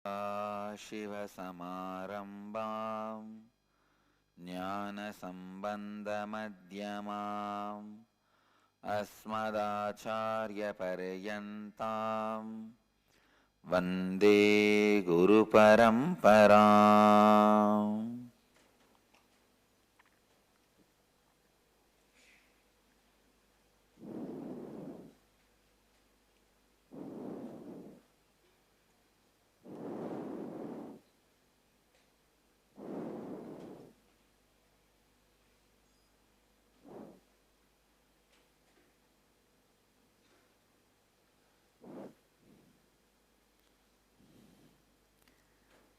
शिवसमारम्भां ज्ञानसम्बन्धमध्यमाम् अस्मदाचार्यपर्यन्तां वन्दे गुरुपरम्पराम्।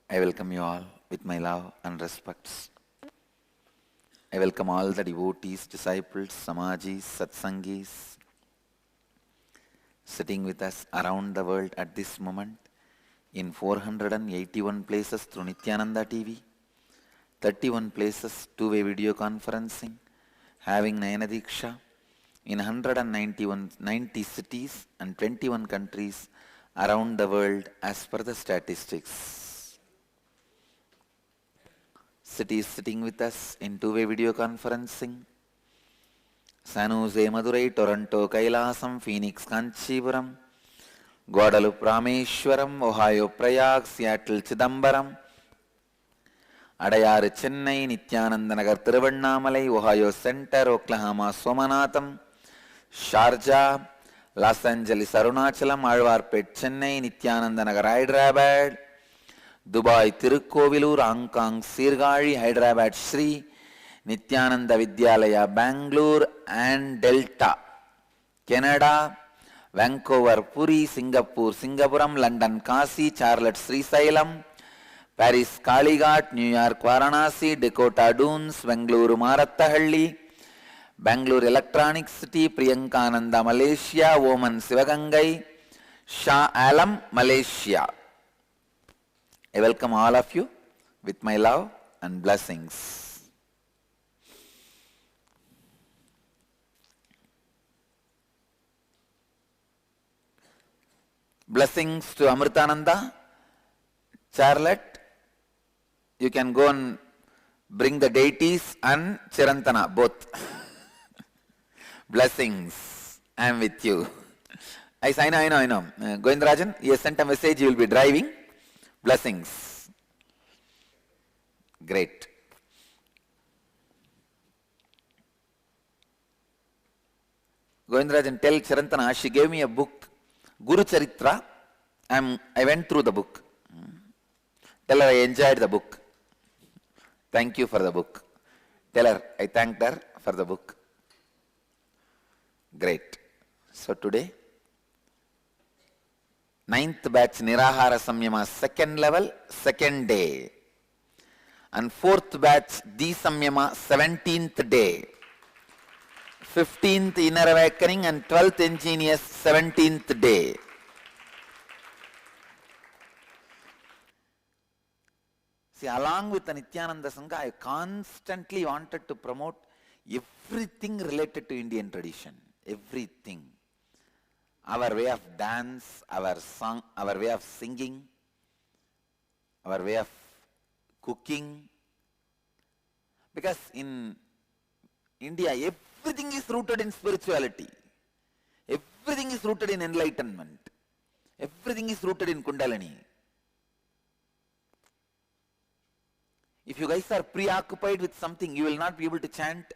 I welcome you all with my love and respects. I welcome all the devotees, disciples, samajis, satsangis sitting with us around the world at this moment in 481 places through Nityananda TV, 31 places two-way video conferencing, having Nayana Diksha in 90 cities and 21 countries around the world as per the statistics. Cities sitting with us in two-way video conferencing: San Jose, Madurai, Toronto, Kailasam, Phoenix, Kanchipuram, Guadalupe, Rameshwaram, Ohio, Prayag, Seattle, Chidambaram, Adayar, Chennai, Nityananda Nagar, Tiruvannamalai, Ohio Center, Oklahoma, Somanatham, Sharjah, Los Angeles, Arunachalam, Alwarpet, Chennai, Nityananda Nagar, Hyderabad, Dubai, Tirukkovilur, Hong Kong, Sirgari, Hyderabad, Sri, Nityananda Vidyalaya, Bangalore and Delta, Canada, Vancouver, Puri, Singapore, Singapuram, London, Kasi, Charlotte, Srisailam, Paris, Kalighat, New York, Varanasi, Dakota Dunes, Bengaluru, Marathahalli, Bangalore Electronic City, Priyankananda, Malaysia, Oman, Sivagangai, Shah Alam, Malaysia. I welcome all of you with my love and blessings. Blessings to Amritananda, Charlotte. You can go and bring the deities and Chirantana, both. Blessings. I am with you. I know. Govindrajan, he has sent a message, you will be driving. Blessings. Great. Govindrajan, tell Chirantana, she gave me a book, Guru Charitra. I went through the book. Tell her I enjoyed the book. Thank you for the book. Tell her I thanked her for the book. Great. So today, 9th batch Nirahara Samyama, second level, second day. And 4th batch Di Samyama, 17th day. 15th Inner Awakening and 12th Ingenious, 17th day. See, along with the Nityananda Sangha, I constantly wanted to promote everything related to Indian tradition. Everything. Our way of dance, our song, our way of singing, our way of cooking. Because in India, everything is rooted in spirituality. Everything is rooted in enlightenment. Everything is rooted in Kundalini. If you guys are preoccupied with something, you will not be able to chant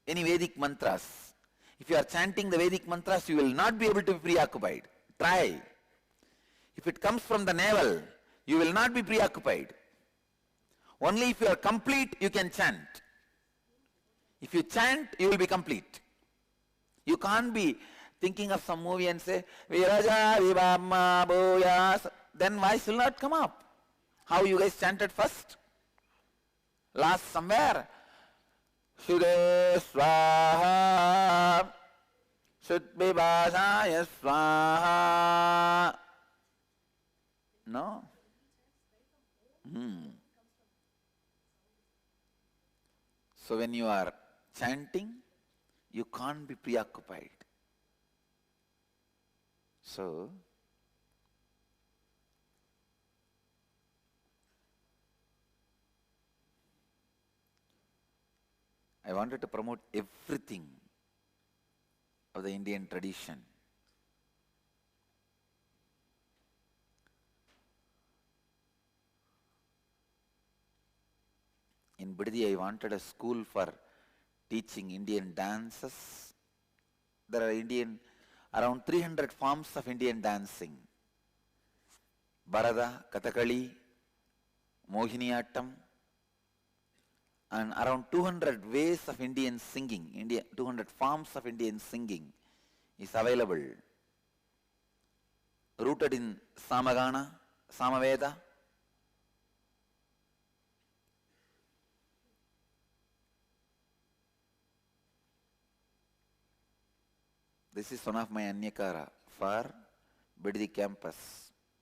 any Vedic mantras. If you are chanting the Vedic mantras, you will not be able to be preoccupied. Try. If it comes from the navel, you will not be preoccupied. Only if you are complete, you can chant. If you chant, you will be complete. You can't be thinking of some movie and say, Viraja Vibhamma Bhoyas. Then voice will not come up. How you guys chanted first? Last somewhere. Shuddhe Swaha Shuddhibhasaya Swaha. No? So when you are chanting, you can't be preoccupied. So I wanted to promote everything of the Indian tradition. In Bidadi, I wanted a school for teaching Indian dances. There are around 300 forms of Indian dancing. Bharata, Kathakali, Mohiniyattam, and around 200 ways of Indian singing, 200 forms of Indian singing is available. Rooted in Samagana, Samaveda. This is one of my Anyakara for Bidadi campus.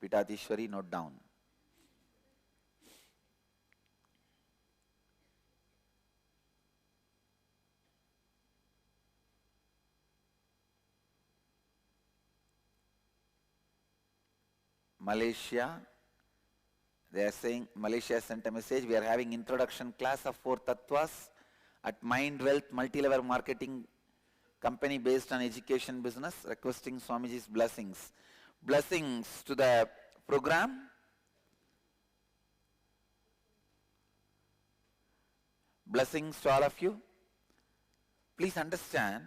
Pitatishwari, note down. Malaysia, they are saying, Malaysia sent a message, we are having introduction class of 4 tattvas at Mind Wealth Multi-Level Marketing Company based on education business, requesting Swamiji's blessings. Blessings to the program. Blessings to all of you. Please understand,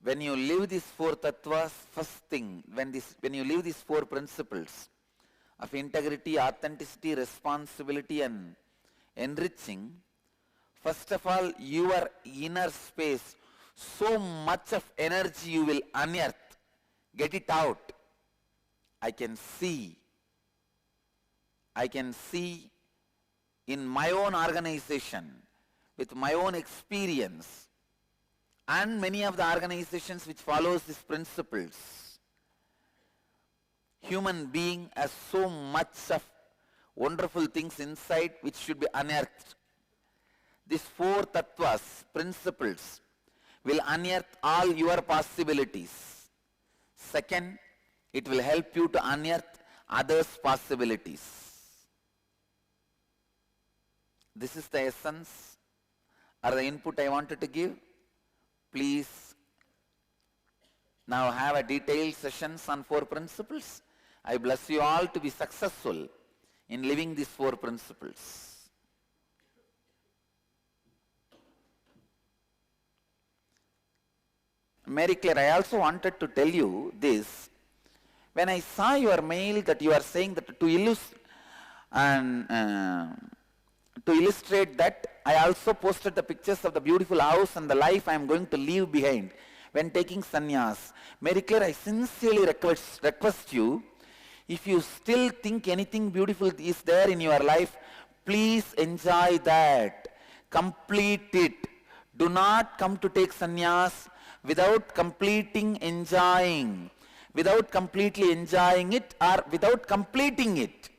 when you live these 4 tattvas, first thing, when you live these 4 principles of integrity, authenticity, responsibility and enriching, first of all, your inner space, so much of energy you will unearth, get it out. I can see in my own organization, with my own experience, and many of the organizations which follows these principles, human being has so much of wonderful things inside which should be unearthed. These 4 tattvas, principles, will unearth all your possibilities. Second, it will help you to unearth others' possibilities. This is the essence or the input I wanted to give. Please now have a detailed sessions on 4 principles. I bless you all to be successful in living these 4 principles. Mary Claire, I also wanted to tell you this. When I saw your mail that you are saying that to illustrate that, I also posted the pictures of the beautiful house and the life I am going to leave behind when taking sannyas. Mary Claire, I sincerely request you, if you still think anything beautiful is there in your life, please enjoy that. Complete it. Do not come to take sannyas without completely enjoying it or without completing it.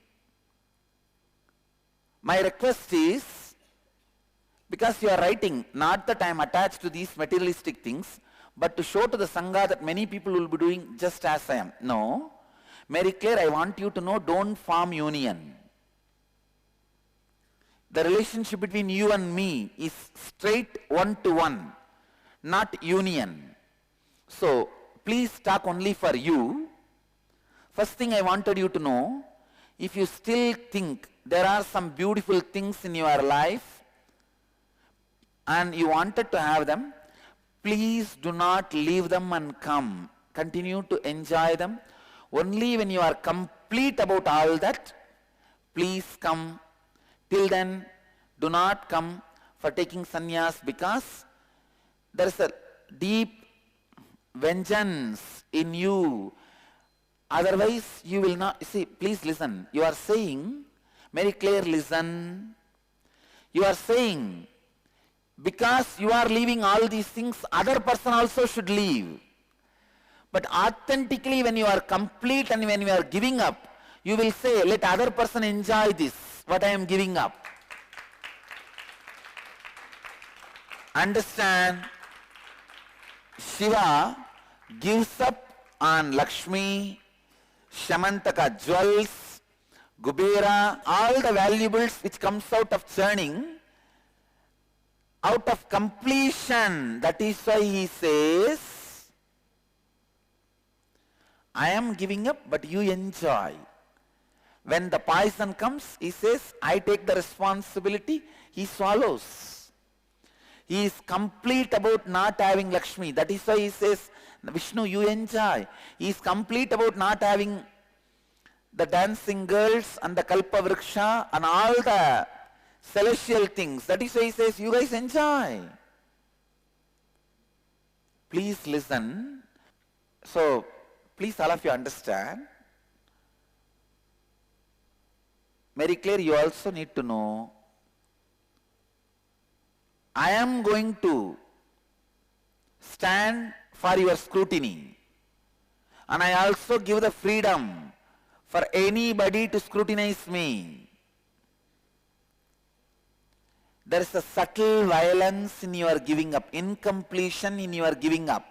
My request is, because you are writing, not that I am attached to these materialistic things, but to show to the Sangha that many people will be doing just as I am. No. Mary Claire, I want you to know, don't form union. The relationship between you and me is straight one-to-one, not union. So, please talk only for you. First thing I wanted you to know, if you still think there are some beautiful things in your life and you wanted to have them, please do not leave them and come. Continue to enjoy them. Only when you are complete about all that, please come. Till then, do not come for taking sannyas, because there is a deep vengeance in you. Otherwise, you will not. See, please listen. You are saying, Mary Claire, listen. You are saying, because you are leaving all these things, other person also should leave. But authentically, when you are complete and when you are giving up, you will say, let other person enjoy this, what I am giving up. Understand? Shiva gives up on Lakshmi, Shamantaka, jewels, Kubera, all the valuables which comes out of churning, out of completion. That is why he says, I am giving up, but you enjoy. When the poison comes, he says, I take the responsibility. He swallows. He is complete about not having Lakshmi. That is why he says, Vishnu, you enjoy. He is complete about not having the dancing girls and the Kalpa Vriksha and all the celestial things. That is why he says, you guys enjoy. Please listen. So, please all of you understand. Very clear, you also need to know, I am going to stand for your scrutiny. And I also give the freedom for anybody to scrutinize me. There is a subtle violence in your giving up, incompletion in your giving up.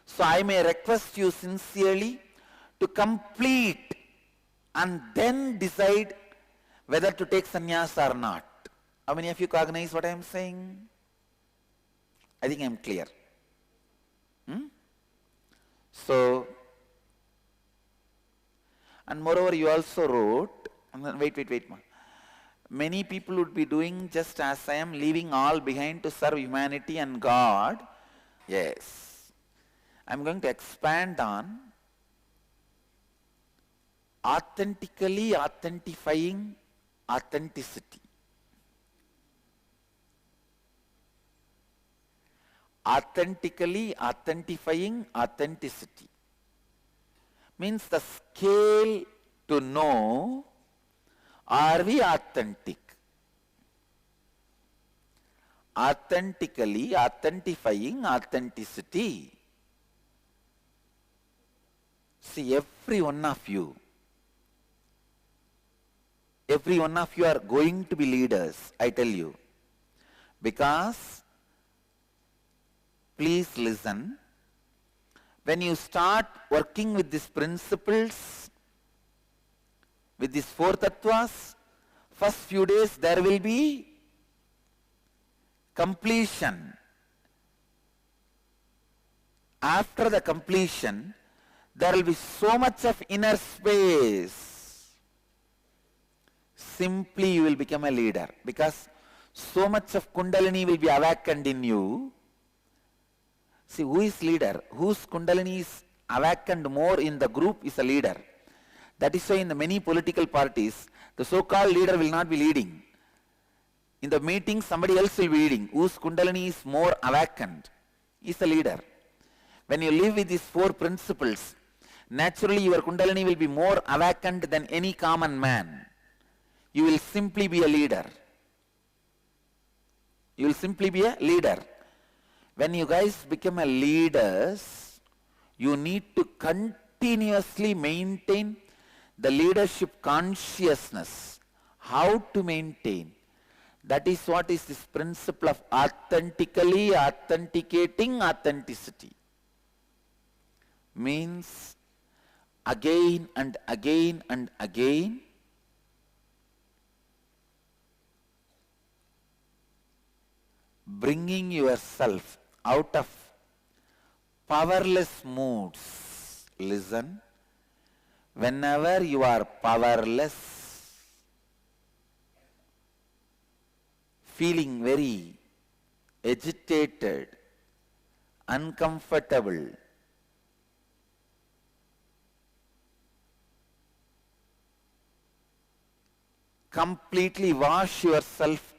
So I may request you sincerely to complete and then decide whether to take sannyas or not. How many of you cognize what I am saying? I think I am clear. So, and moreover you also wrote, wait. Many people would be doing just as I am, leaving all behind to serve humanity and God. Yes. I am going to expand on authentically authentifying authenticity. Authentically authentifying authenticity means the scale to know, are we authentic? Authentically authentifying authenticity. See, every one of you are going to be leaders, I tell you. Because, please listen, when you start working with these principles, with these four tattvas, first few days there will be completion. After the completion, there will be so much of inner space. Simply you will become a leader because so much of Kundalini will be awakened in you. See, who is leader? Whose Kundalini is awakened more in the group is a leader. That is why in the many political parties, the so-called leader will not be leading. In the meeting, somebody else will be leading. Whose Kundalini is more awakened is a leader. When you live with these four principles, naturally your Kundalini will be more awakened than any common man. You will simply be a leader. You will simply be a leader. When you guys become a leaders, you need to continuously maintain the leadership consciousness. How to maintain? That is what is this principle of authentically authenticating authenticity. Means again and again and again bringing yourself out of powerless moods. Listen, whenever you are powerless, feeling very agitated, uncomfortable, completely wash yourself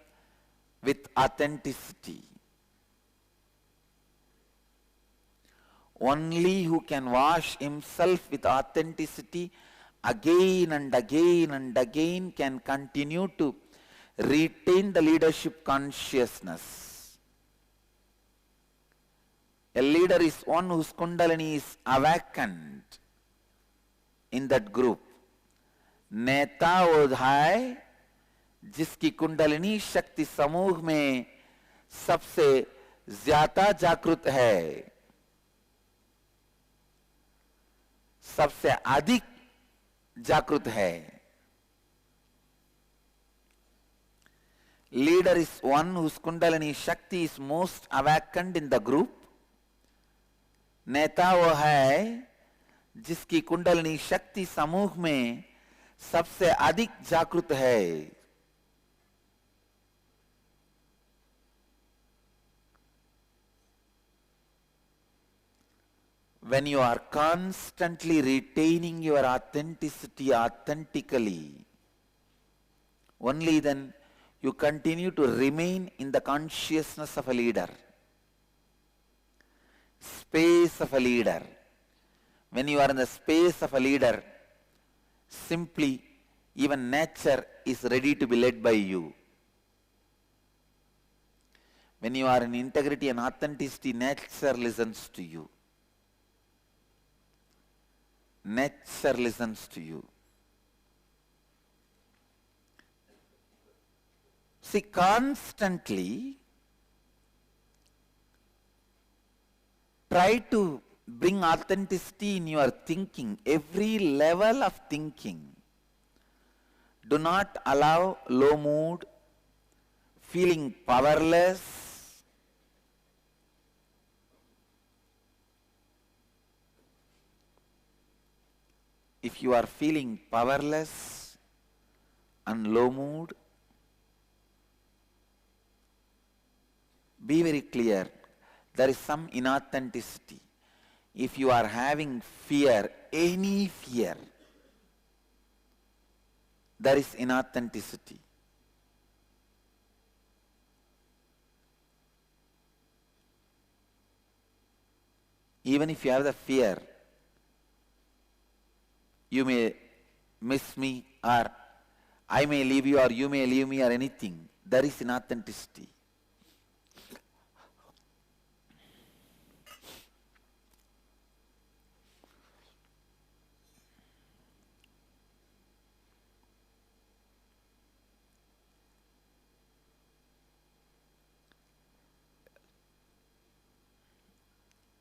with authenticity. Only who can wash himself with authenticity again and again and again can continue to retain the leadership consciousness. A leader is one whose Kundalini is awakened in that group. नेता वो है जिसकी कुंडलिनी शक्ति समूह में सबसे ज्यादा जागृत है. सबसे अधिक जागृत है. Leader is one whose Kundalini Shakti is most awakened in the group. नेता वो है जिसकी कुंडलिनी शक्ति समूह में सबसे अधिक जागृत है. When you are constantly retaining your authenticity authentically, only then you continue to remain in the consciousness of a leader, space of a leader. When you are in the space of a leader, simply even nature is ready to be led by you. When you are in integrity and authenticity, nature listens to you. Nature listens to you. See, constantly try to bring authenticity in your thinking, every level of thinking. Do not allow low mood, feeling powerless. If you are feeling powerless and low mood, be very clear, there is some inauthenticity. If you are having fear, any fear, there is inauthenticity. Even if you have the fear, you may miss me, or I may leave you, or you may leave me, or anything. There is inauthenticity.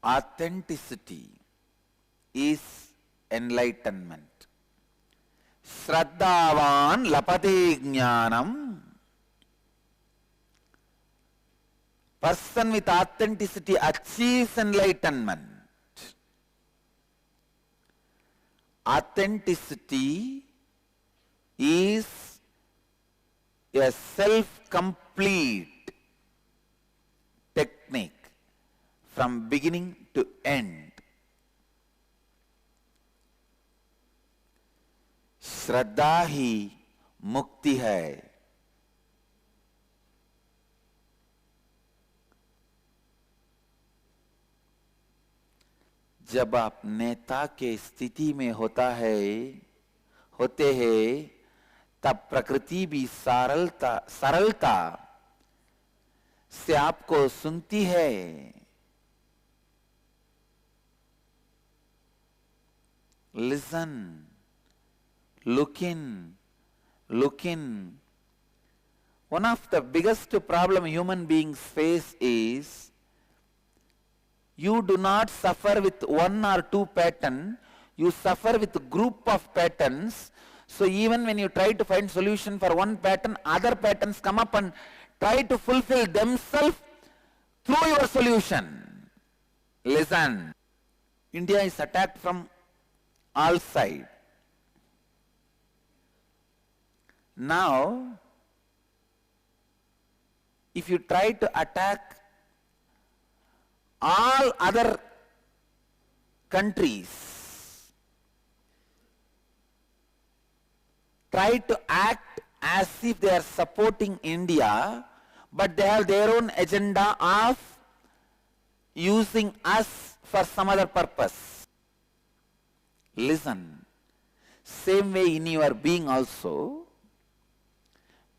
Authenticity is enlightenment. Shraddhavan lapate jnanam. Person with authenticity achieves enlightenment. Authenticity is a self-complete technique from beginning to end. श्रद्धा ही मुक्ति है. जब आप नेता के स्थिति में होते हैं, तब प्रकृति भी सरलता से आपको सुनती है. Listen. Look in. One of the biggest problem human beings face is you do not suffer with one or two patterns, you suffer with a group of patterns. So even when you try to find solution for one pattern, other patterns come up and try to fulfill themselves through your solution. Listen. India is attacked from all sides. Now, if you try to attack all other countries, try to act as if they are supporting India, but they have their own agenda of using us for some other purpose. Listen. Same way in your being also,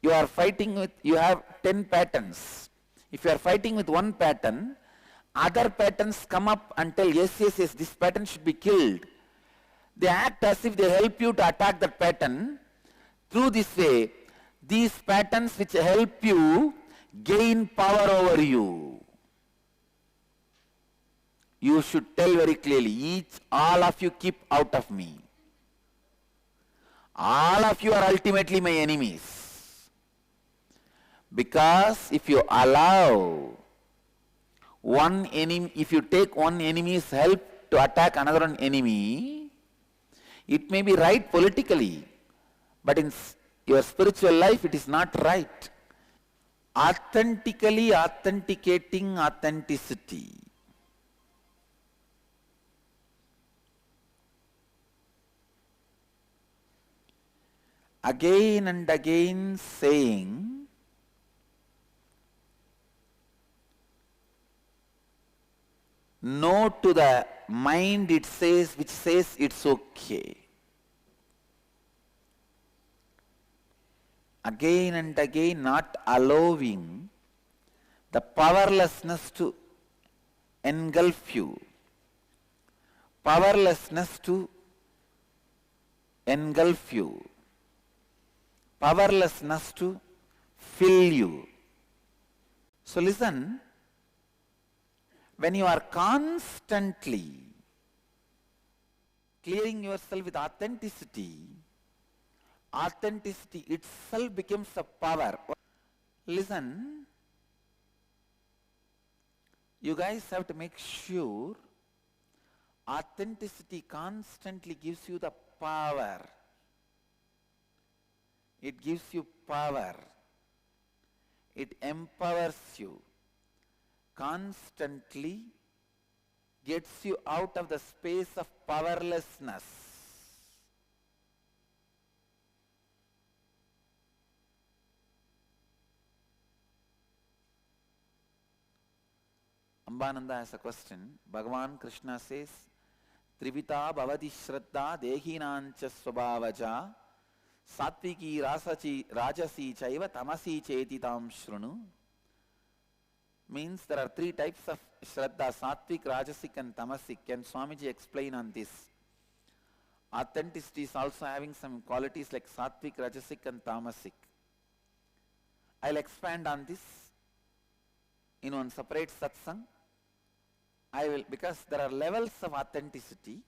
you are fighting with, you have 10 patterns. If you are fighting with one pattern, other patterns come up and tell, yes, this pattern should be killed. They act as if they help you to attack that pattern. Through this way, these patterns which help you gain power over you. You should tell very clearly, all of you keep out of me. All of you are ultimately my enemies. Because if you allow one enemy, if you take one enemy's help to attack another enemy, it may be right politically, but in your spiritual life it is not right. Authentically authenticating authenticity. Again and again saying, no to the mind which says it's okay. Again and again not allowing the powerlessness to engulf you. Powerlessness to engulf you. Powerlessness to fill you. So listen, when you are constantly clearing yourself with authenticity, authenticity itself becomes a power. Listen, you guys have to make sure authenticity constantly gives you the power. It gives you power. It empowers you. Constantly gets you out of the space of powerlessness. Ambananda has a question. Bhagavan Krishna says, Trivita bhavati shraddha dehinancha swabhavaja sattviki rajasi chaiva tamasi chetitam shrunu. Means there are three types of shraddha, sattvic, rajasic and tamasic. Can Swamiji explain on this? Authenticity is also having some qualities like sattvic, rajasic and tamasic. I'll expand on this in one separate satsang. I will, because there are levels of authenticity,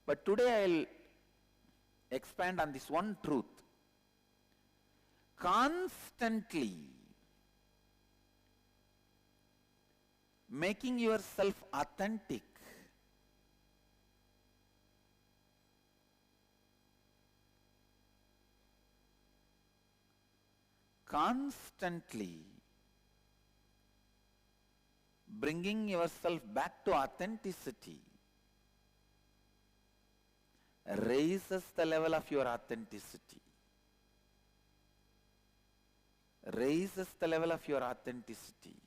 but today I'll expand on this one truth. Constantly making yourself authentic constantly bringing yourself back to authenticity raises the level of your authenticity. Raises the level of your authenticity.